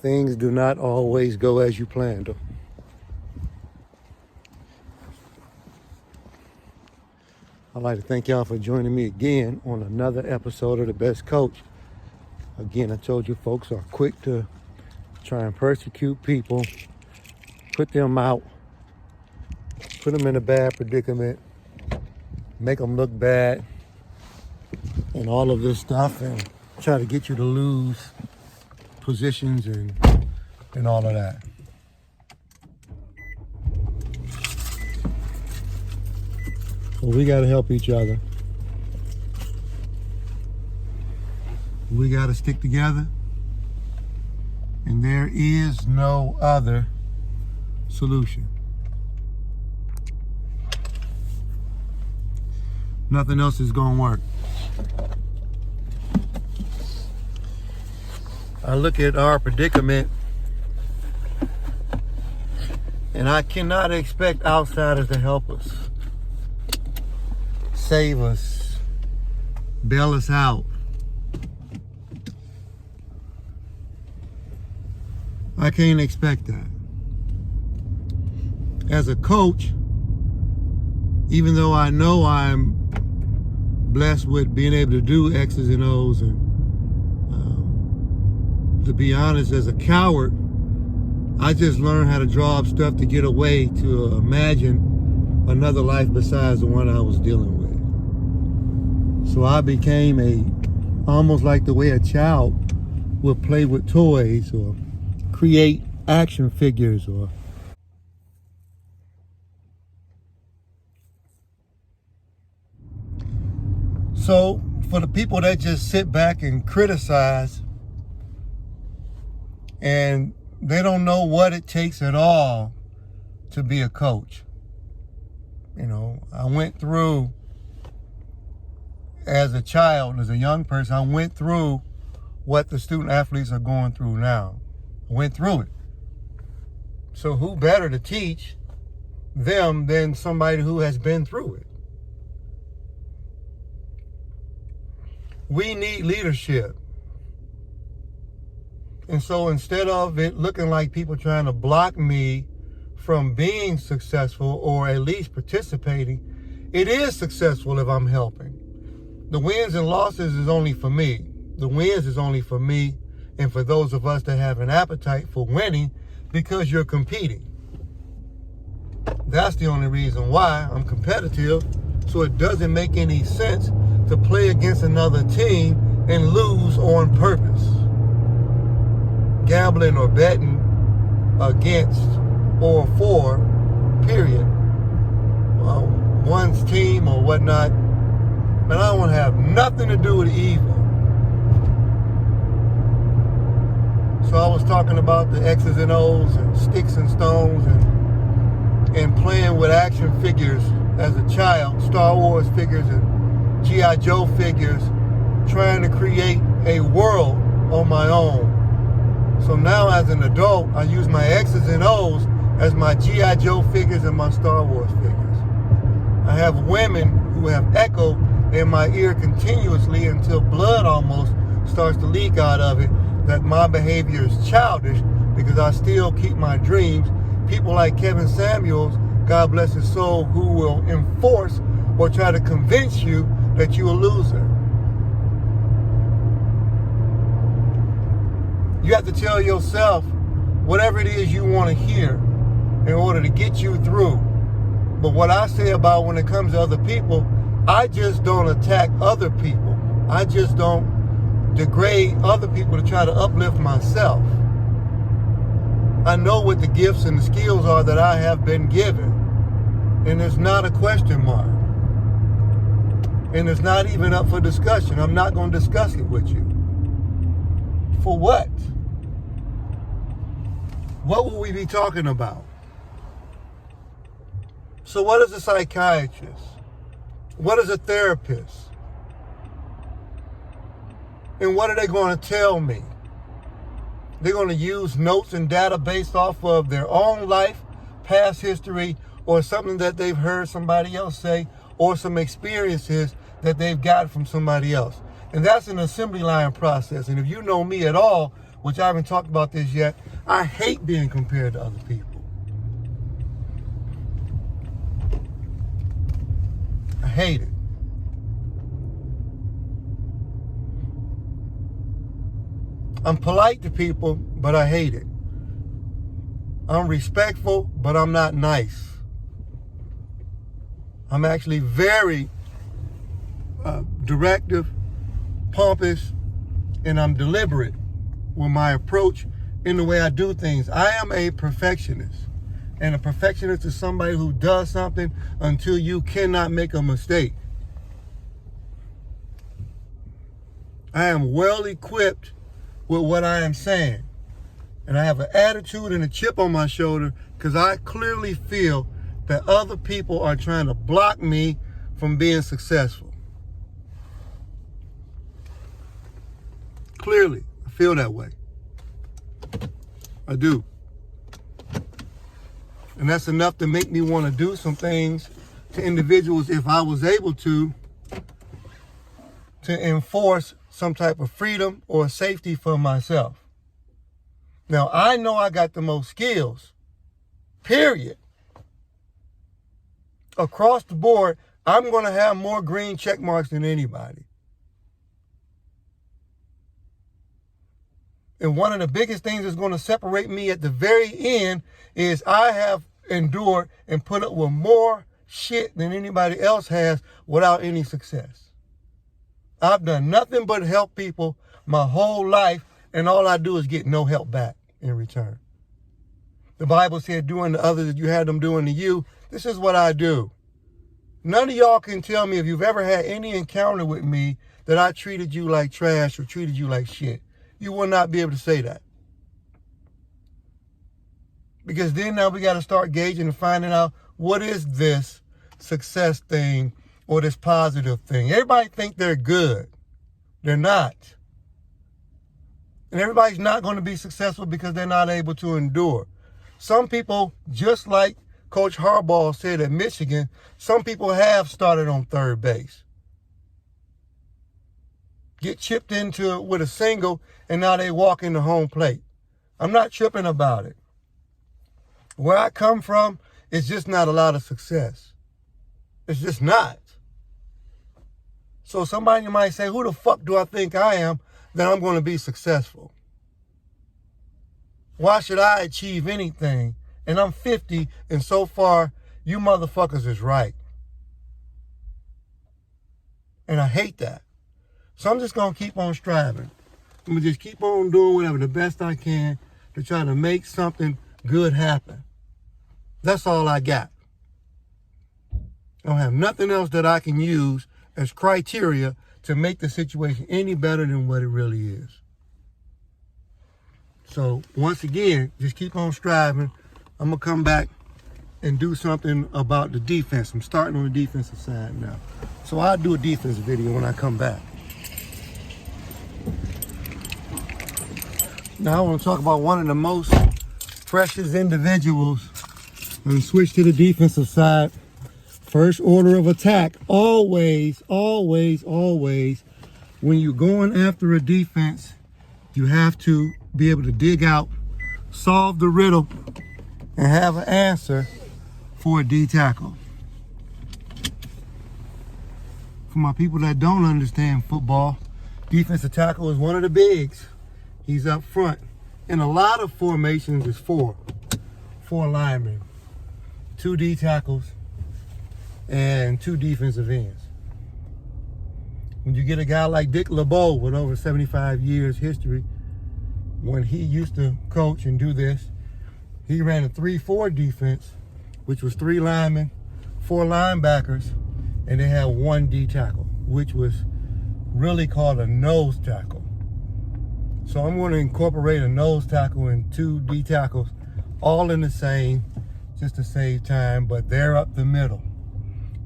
things do not always go as you planned them. I'd like to thank y'all for joining me again on another episode of The Best Coach. Again, I told you folks are quick to try and persecute people, put them out, put them in a bad predicament, make them look bad, and all of this stuff, and try to get you to lose positions and all of that. So we got to help each other. We got to stick together. And there is no other solution. Nothing else is going to work. I look at our predicament, and I cannot expect outsiders to help us, save us, bail us out. I can't expect that. As a coach, even though I know I'm blessed with being able to do X's and O's, and to be honest, as a coward, I just learned how to draw up stuff to get away, to imagine another life besides the one I was dealing with. So I became almost like the way a child would play with toys or create action figures or so for the people that just sit back and criticize and they don't know what it takes at all to be a coach. You know, I went through, as a child, as a young person, I went through what the student athletes are going through now. I went through it. So who better to teach them than somebody who has been through it? We need leadership. And so instead of it looking like people trying to block me from being successful or at least participating, it is successful if I'm helping. The wins and losses is only for me. The wins is only for me and for those of us that have an appetite for winning because you're competing. That's the only reason why I'm competitive. So it doesn't make any sense to play against another team and lose on purpose. Gambling or betting against or for, period, one's team or whatnot, and I don't want to have nothing to do with evil. So I was talking about the X's and O's and sticks and stones and playing with action figures as a child, Star Wars figures and G.I. Joe figures, trying to create a world on my own. So now as an adult, I use my X's and O's as my G.I. Joe figures and my Star Wars figures. I have women who have echo in my ear continuously until blood almost starts to leak out of it, that my behavior is childish because I still keep my dreams. People like Kevin Samuels, God bless his soul, who will enforce or try to convince you that you're a loser. You have to tell yourself whatever it is you want to hear in order to get you through. But what I say about when it comes to other people, I just don't attack other people. I just don't degrade other people to try to uplift myself. I know what the gifts and the skills are that I have been given. And it's not a question mark. And it's not even up for discussion. I'm not going to discuss it with you. For what? What will we be talking about? So what is a psychiatrist? What is a therapist? And what are they going to tell me? They're going to use notes and data based off of their own life, past history, or something that they've heard somebody else say, or some experiences that they've got from somebody else. And that's an assembly line process. And if you know me at all, which I haven't talked about this yet. I hate being compared to other people. I hate it. I'm polite to people, but I hate it. I'm respectful, but I'm not nice. I'm actually very directive, pompous, and I'm deliberate with my approach in the way I do things. I am a perfectionist. And a perfectionist is somebody who does something until you cannot make a mistake. I am well equipped with what I am saying. And I have an attitude and a chip on my shoulder because I clearly feel that other people are trying to block me from being successful. Clearly, I feel that way. I do. And that's enough to make me want to do some things to individuals, if I was able to enforce some type of freedom or safety for myself. Now, I know I got the most skills, period. Across the board, I'm going to have more green check marks than anybody. And one of the biggest things that's going to separate me at the very end is I have endured and put up with more shit than anybody else has without any success. I've done nothing but help people my whole life, and all I do is get no help back in return. The Bible said, do unto others as you had them do unto you. This is what I do. None of y'all can tell me if you've ever had any encounter with me that I treated you like trash or treated you like shit. You will not be able to say that. Because then now we got to start gauging and finding out what is this success thing or this positive thing. Everybody think they're good. They're not. And everybody's not going to be successful because they're not able to endure. Some people, just like Coach Harbaugh said at Michigan, some people have started on third base. Get chipped into it with a single, and now they walk in the home plate. I'm not tripping about it. Where I come from, it's just not a lot of success. It's just not. So somebody might say, who the fuck do I think I am that I'm going to be successful? Why should I achieve anything? And I'm 50, and so far, you motherfuckers is right. And I hate that. So I'm just going to keep on striving. I'm going to just keep on doing whatever the best I can to try to make something good happen. That's all I got. I don't have nothing else that I can use as criteria to make the situation any better than what it really is. So once again, just keep on striving. I'm going to come back and do something about the defense. I'm starting on the defensive side now. So I'll do a defense video when I come back. Now I want to talk about one of the most precious individuals and switch to the defensive side. First order of attack, always, always, always, when you're going after a defense, you have to be able to dig out, solve the riddle, and have an answer for a D tackle. For my people that don't understand football, defensive tackle is one of the bigs. He's up front. In a lot of formations, it's four linemen, 2 D tackles, and 2 defensive ends. When you get a guy like Dick LeBeau with over 75 years history, when he used to coach and do this, he ran a 3-4 defense, which was 3 linemen, 4 linebackers, and they had 1 D tackle, which was really called a nose tackle. So I'm going to incorporate a nose tackle and 2 D tackles, all in the same, just to save time, but they're up the middle.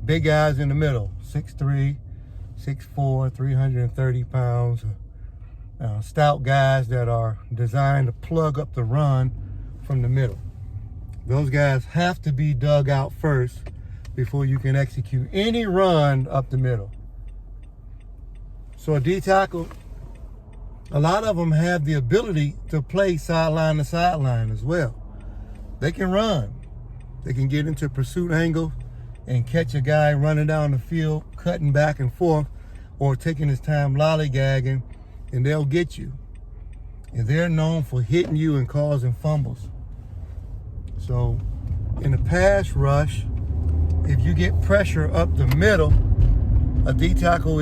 Big guys in the middle, 6'3", 6'4", 330 pounds. Stout guys that are designed to plug up the run from the middle. Those guys have to be dug out first before you can execute any run up the middle. So a D tackle A lot of them have the ability to play sideline to sideline as well. They can run. They can get into pursuit angle and catch a guy running down the field, cutting back and forth, or taking his time lollygagging, and they'll get you. And they're known for hitting you and causing fumbles. So in the pass rush, if you get pressure up the middle, a D tackle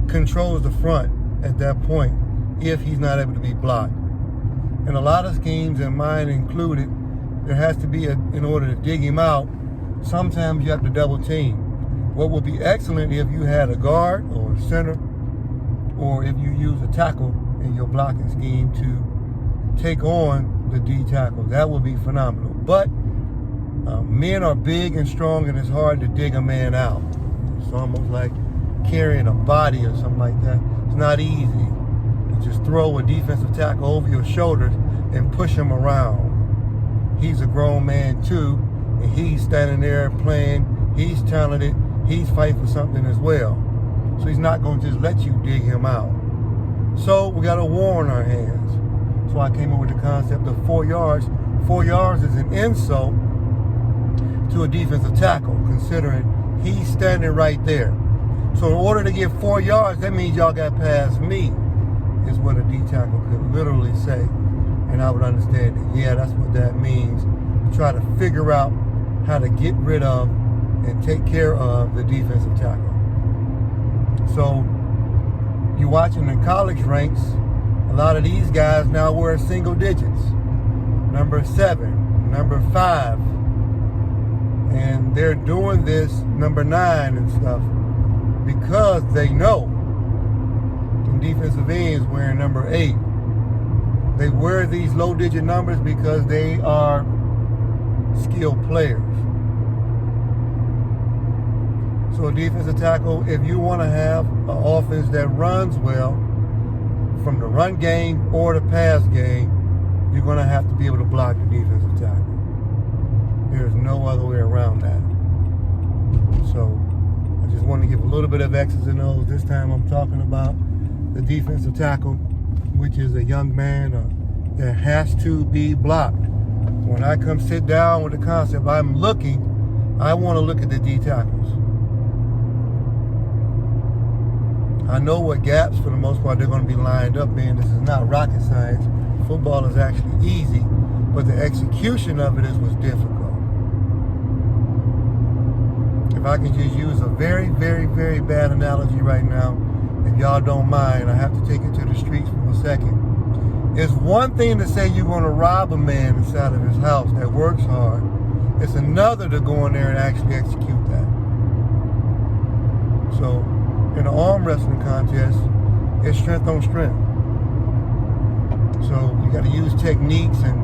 controls the front at that point if he's not able to be blocked. And a lot of schemes, and mine included, there has to be, in order to dig him out, sometimes you have to double team. What would be excellent if you had a guard or a center, or if you use a tackle in your blocking scheme to take on the D tackle. That would be phenomenal. But men are big and strong, and it's hard to dig a man out. It's almost like carrying a body or something like that. It's not easy. You just throw a defensive tackle over your shoulders and push him around. He's a grown man too, and he's standing there playing. He's talented. He's fighting for something as well. So he's not going to just let you dig him out. So we got a war on our hands. So I came up with the concept of 4 yards. 4 yards is an insult to a defensive tackle, considering he's standing right there. So in order to get 4 yards, that means y'all got past me, is what a D tackle could literally say. And I would understand it. Yeah, that's what that means. Try to figure out how to get rid of and take care of the defensive tackle. So you're watching the college ranks, a lot of these guys now wear single digits. Number 7, number 5. And they're doing this number 9 and stuff because they know. And defensive ends wearing number 8. They wear these low digit numbers because they are skilled players. So a defensive tackle, if you want to have an offense that runs well, from the run game or the pass game, you're going to have to be able to block the defensive tackle. There's no other way around that. So I just want to give a little bit of X's and O's. This time I'm talking about the defensive tackle, which is a young man that has to be blocked. When I come sit down with the concept, I want to look at the D tackles. I know what gaps, for the most part, they're going to be lined up in. This is not rocket science. Football is actually easy, but the execution of it was difficult. If I can just use a very, very, very bad analogy right now, if y'all don't mind, I have to take it to the streets for a second. It's one thing to say you're going to rob a man inside of his house that works hard. It's another to go in there and actually execute that. So, in an arm wrestling contest, it's strength on strength. So you got to use techniques, and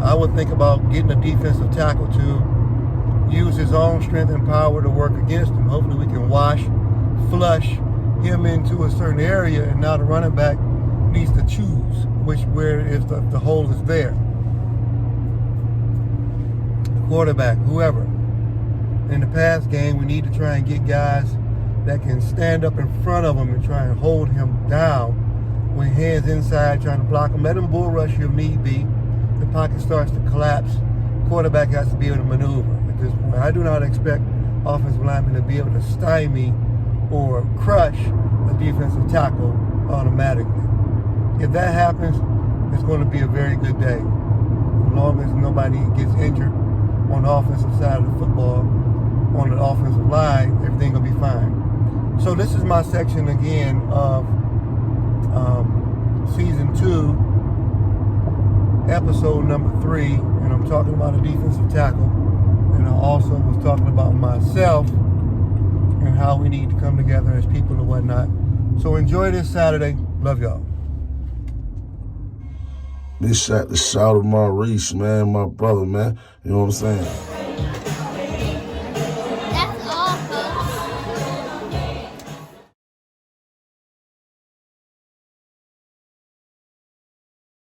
I would think about getting a defensive tackle to use his own strength and power to work against him. Hopefully we can flush him into a certain area, and now the running back needs to choose where if the hole is there. The quarterback, whoever. In the pass game, we need to try and get guys that can stand up in front of him and try and hold him down with hands inside, trying to block him. Let him bull rush you if need be. The pocket starts to collapse. Quarterback has to be able to maneuver at this point. I do not expect offensive linemen to be able to stymie or crush a defensive tackle automatically. If that happens, it's going to be a very good day. As long as nobody gets injured on the offensive side of the football, on the offensive line, everything will be fine. So this is my section again of season 2, episode number 3, and I'm talking about a defensive tackle, and I also was talking about myself and how we need to come together as people and whatnot. So enjoy this Saturday. Love y'all. This shot the shout of Maurice, man, my brother, man. You know what I'm saying?